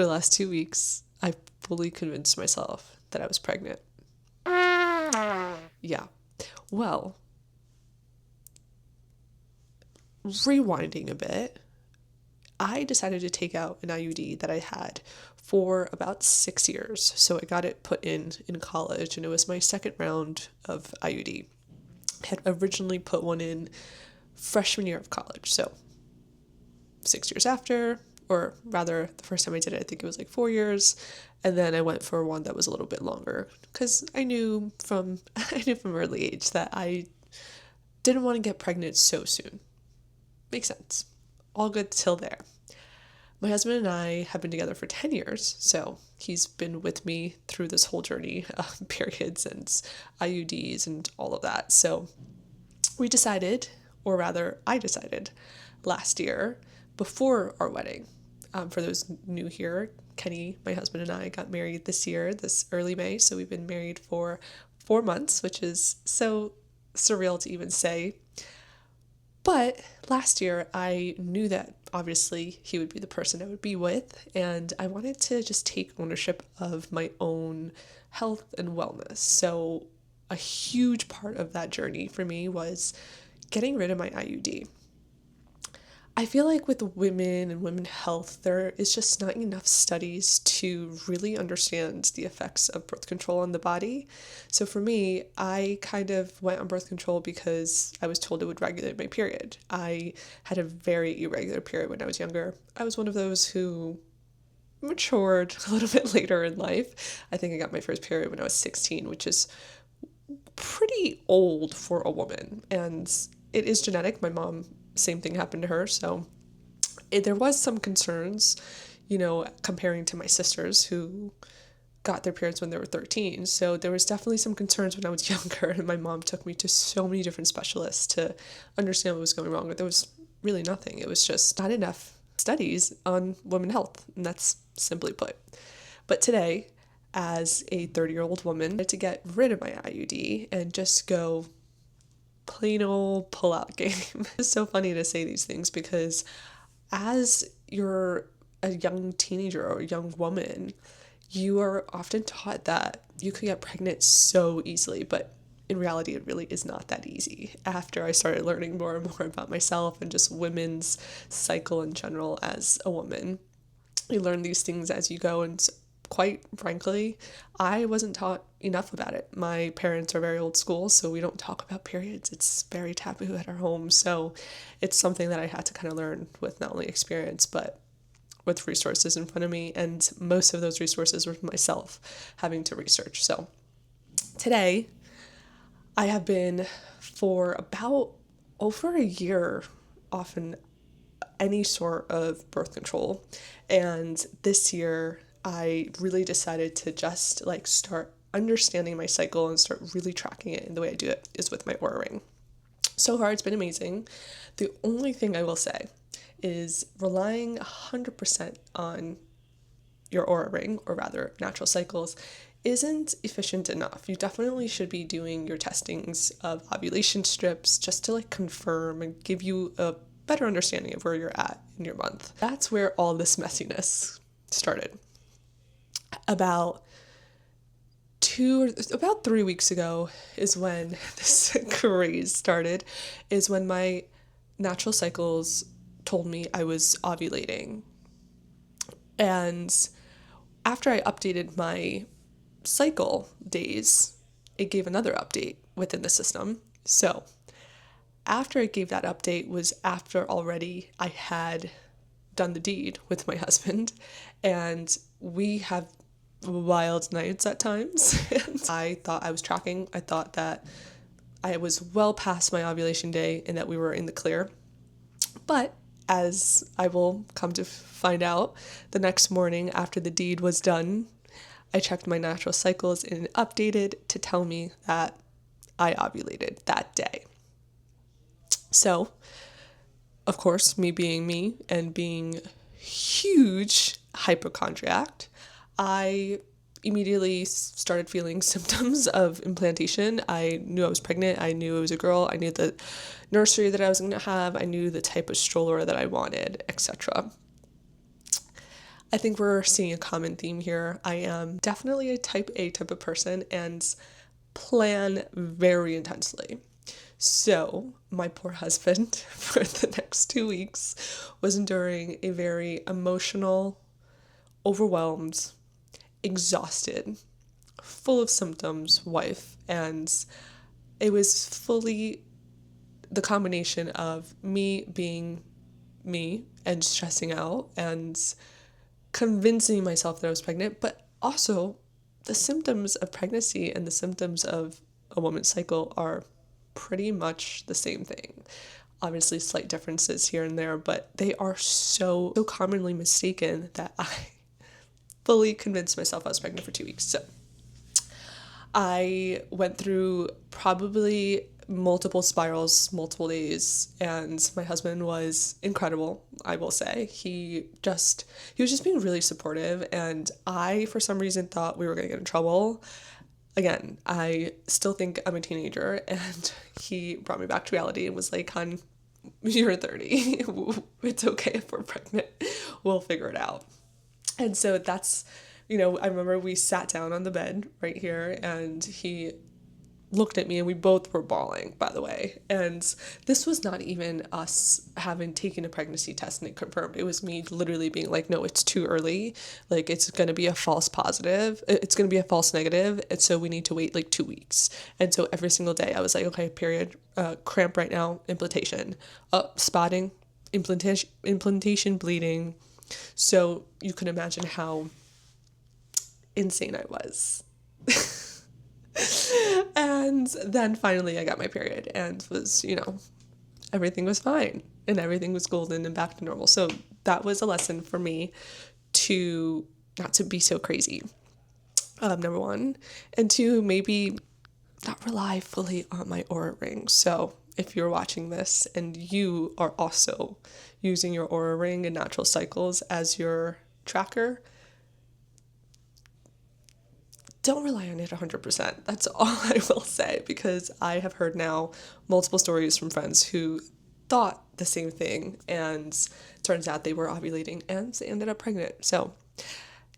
For the last 2 weeks, I fully convinced myself that I was pregnant. Yeah. Well, rewinding a bit, I decided to take out an IUD that I had for about 6 years. So I got it put in college, and it was my second round of IUD. I had originally put one in freshman year of college, so 6 years after, or rather the first time I did it, I think it was like 4 years, and then I went for one that was a little bit longer because I knew from early age that I didn't want to get pregnant so soon. Makes sense. All good till there. My husband and I have been together for 10 years, so he's been with me through this whole journey, periods and IUDs and all of that. So we decided, or rather I decided last year before our wedding. For those new here, Kenny, my husband, and I got married this year, this early May, so we've been married for 4 months, which is so surreal to even say. But last year, I knew that obviously he would be the person I would be with, and I wanted to just take ownership of my own health and wellness. So a huge part of that journey for me was getting rid of my IUD. I feel like with women and women's health, there is just not enough studies to really understand the effects of birth control on the body. So for me, I kind of went on birth control because I was told it would regulate my period. I had a very irregular period when I was younger. I was one of those who matured a little bit later in life. I think I got my first period when I was 16, which is pretty old for a woman. And it is genetic. My mom, same thing happened to her. So there was some concerns, comparing to my sisters who got their periods when they were 13. So there was definitely some concerns when I was younger, and my mom took me to so many different specialists to understand what was going wrong. But there was really nothing. It was just not enough studies on women's health, and that's simply put. But today, as a 30-year-old woman, I had to get rid of my IUD and just go plain old pull-out game. It's so funny to say these things because as you're a young teenager or a young woman, you are often taught that you could get pregnant so easily, but in reality, it really is not that easy. After I started learning more and more about myself and just women's cycle in general as a woman, you learn these things as you go, and quite frankly, I wasn't taught enough about it. My parents are very old school, so we don't talk about periods. It's very taboo at our home. So it's something that I had to kind of learn with not only experience, but with resources in front of me. And most of those resources were myself having to research. So today, I have been for about over a year off any sort of birth control. And this year, I really decided to just start understanding my cycle and start really tracking it. And the way I do it is with my Oura ring. So far, it's been amazing. The only thing I will say is relying 100% on your Oura ring, or rather natural cycles, isn't efficient enough. You definitely should be doing your testings of ovulation strips just to confirm and give you a better understanding of where you're at in your month. That's where all this messiness started. About 3 weeks ago is when this craze started, is when my natural cycles told me I was ovulating. And after I updated my cycle days, it gave another update within the system. So after it gave that update was after already I had done the deed with my husband, and we have wild nights at times. And I thought I was tracking. I thought that I was well past my ovulation day and that we were in the clear. But as I will come to find out, the next morning after the deed was done, I checked my natural cycles and it updated to tell me that I ovulated that day. So, of course, me being me and being huge hypochondriac, I immediately started feeling symptoms of implantation. I knew I was pregnant. I knew it was a girl. I knew the nursery that I was going to have. I knew the type of stroller that I wanted, etc. I think we're seeing a common theme here. I am definitely a type A type of person and plan very intensely. So, my poor husband for the next 2 weeks was enduring a very emotional, overwhelmed, exhausted, full of symptoms wife. And it was fully the combination of me being me and stressing out and convincing myself that I was pregnant, but also the symptoms of pregnancy and the symptoms of a woman's cycle are pretty much the same thing. Obviously, slight differences here and there, but they are so commonly mistaken that I fully convinced myself I was pregnant for 2 weeks. So I went through probably multiple spirals, multiple days, and my husband was incredible, I will say. He was just being really supportive, and I, for some reason, thought we were going to get in trouble. Again, I still think I'm a teenager, and he brought me back to reality and was like, "Hon, you're 30. It's okay if we're pregnant. We'll figure it out." And so that's, I remember we sat down on the bed right here and he looked at me and we both were bawling, by the way. And this was not even us having taken a pregnancy test and it confirmed. It was me literally being like, no, it's too early. Like, it's going to be a false positive. It's going to be a false negative. And so we need to wait like 2 weeks. And so every single day I was like, okay, period, cramp right now, implantation, spotting, implantation, bleeding. So you can imagine how insane I was. And then finally I got my period and was, everything was fine and everything was golden and back to normal. So that was a lesson for me to not to be so crazy, number one. And two, maybe not rely fully on my Oura ring. So if you're watching this and you are also using your Oura ring and natural cycles as your tracker, don't rely on it 100%. That's all I will say, because I have heard now multiple stories from friends who thought the same thing and turns out they were ovulating and they ended up pregnant. So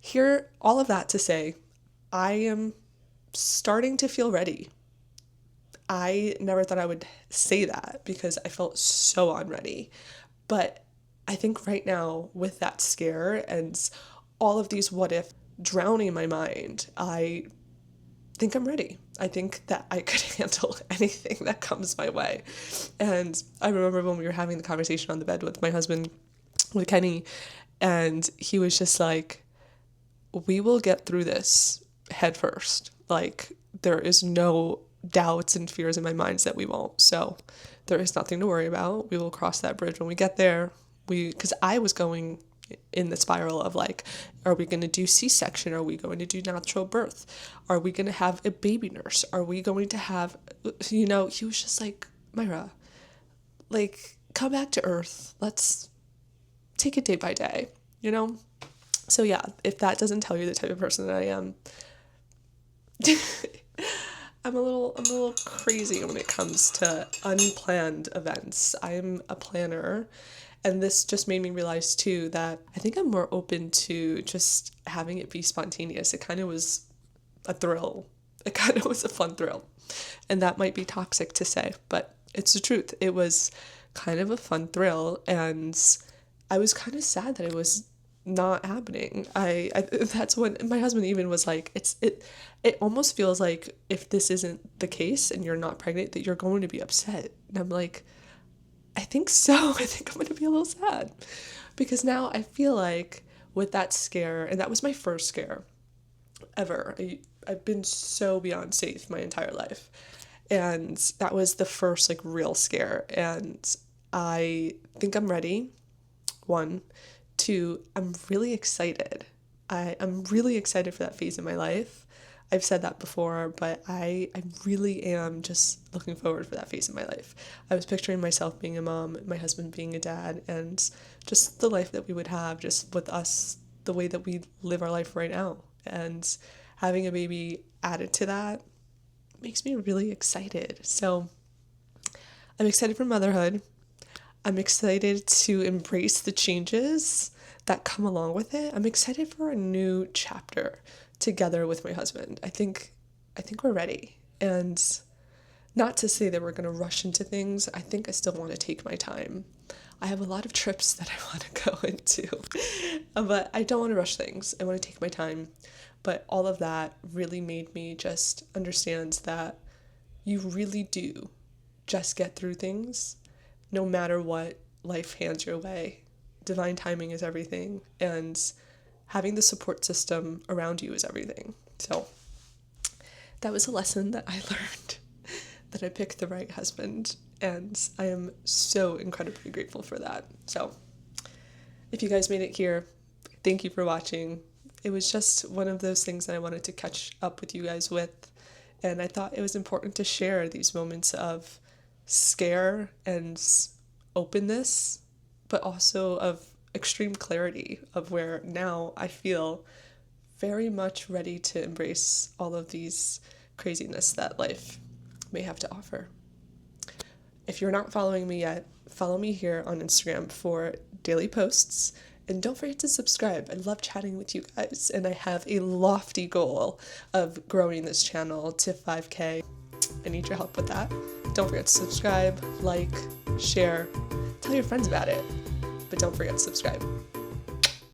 here, all of that to say, I am starting to feel ready. I never thought I would say that because I felt so unready. But I think right now, with that scare and all of these what if drowning in my mind, I think I'm ready. I think that I could handle anything that comes my way. And I remember when we were having the conversation on the bed with my husband, with Kenny, and he was just like, we will get through this head first. Like, there is no doubts and fears in my mind that we won't. So there is nothing to worry about. We will cross that bridge when we get there. Because I was going in the spiral of like, are we going to do C-section? Are we going to do natural birth? Are we going to have a baby nurse? Are we going to have, he was just like, Myra, like, come back to earth. Let's take it day by day, So yeah, if that doesn't tell you the type of person that I am, I'm a little crazy when it comes to unplanned events. I'm a planner. And this just made me realize too that I think I'm more open to just having it be spontaneous. It kind of was a thrill. It kind of was a fun thrill. And that might be toxic to say, but it's the truth. It was kind of a fun thrill, and I was kind of sad that it was not happening. I that's when my husband even was like, it almost feels like if this isn't the case and you're not pregnant, that you're going to be upset. And I'm like, I think so. I think I'm going to be a little sad, because now I feel like with that scare, and that was my first scare ever. I've been so beyond safe my entire life. And that was the first like real scare. And I think I'm ready. One, two, I'm really excited. I'm really excited for that phase in my life. I've said that before, but I really am just looking forward for that phase in my life. I was picturing myself being a mom, my husband being a dad, and just the life that we would have just with us, the way that we live our life right now. And having a baby added to that makes me really excited. So I'm excited for motherhood. I'm excited to embrace the changes that come along with it. I'm excited for a new chapter together with my husband. I think we're ready. And not to say that we're going to rush into things. I think I still want to take my time. I have a lot of trips that I want to go into, but I don't want to rush things. I want to take my time. But all of that really made me just understand that you really do just get through things no matter what life hands your way. Divine timing is everything, and having the support system around you is everything. So that was a lesson that I learned, that I picked the right husband, and I am so incredibly grateful for that. So if you guys made it here, thank you for watching. It was just one of those things that I wanted to catch up with you guys with, and I thought it was important to share these moments of scare and openness, but also of extreme clarity, of where now I feel very much ready to embrace all of these craziness that life may have to offer. If you're not following me yet, follow me here on Instagram for daily posts. And don't forget to subscribe. I love chatting with you guys, and I have a lofty goal of growing this channel to 5K. I need your help with that. Don't forget to subscribe, like, share, tell your friends about it, but don't forget to subscribe.